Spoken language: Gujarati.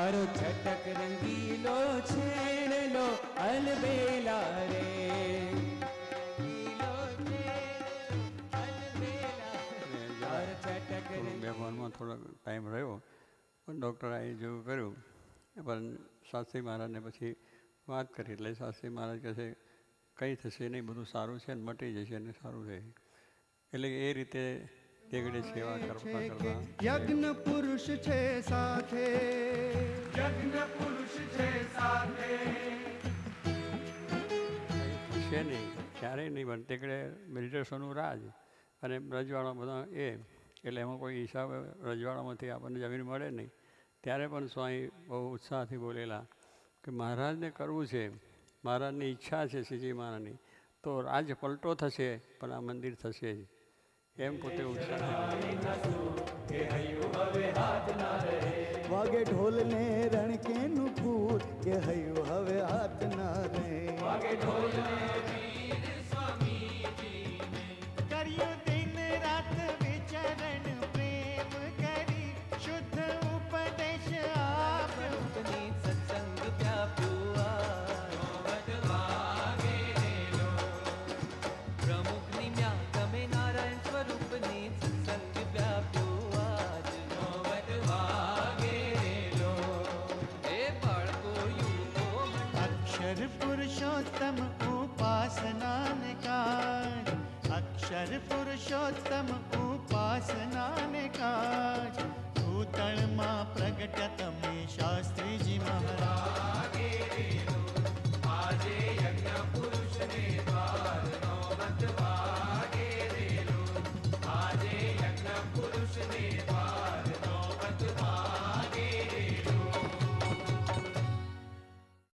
મારો છટક રંગીલો છેડલો અલબેલા રે, વ્યવહારમાં થોડો ટાઈમ રહ્યો પણ ડૉક્ટરે જેવું કર્યું પણ શાસ્ત્રી મહારાજને પછી વાત કરી એટલે શાસ્ત્રી મહારાજ કહે છે કંઈ થશે નહીં, બધું સારું છે ને મટી જશે અને સારું રહે. એટલે એ રીતે તેગડે સેવા કરતા કરતા યજ્ઞ પુરુષ છે સાથે, યજ્ઞ પુરુષ છે સાથે, છે નહીં ક્યારેય નહીં પણ તેગડે મેડિટેશનનું રાજ અને રજવાડા બધા એ એટલે એમાં કોઈ હિસાબ રજવાડામાંથી આપણને જમીન મળે નહીં. ત્યારે પણ સ્વામી બહુ ઉત્સાહથી બોલેલા કે મહારાજને કરવું છે, મહારાજની ઈચ્છા છે શ્રીજી મહારાજની, તો રાજ પલટો થશે પણ આ મંદિર થશે જ એમ પોતે ઉત્સાહથી વાગે ઢોલ ને રણકે નું ફૂલ કે હૈયું હવે હાથ ના રે, વાગે ઢોલ ને વીર સ્વામીજી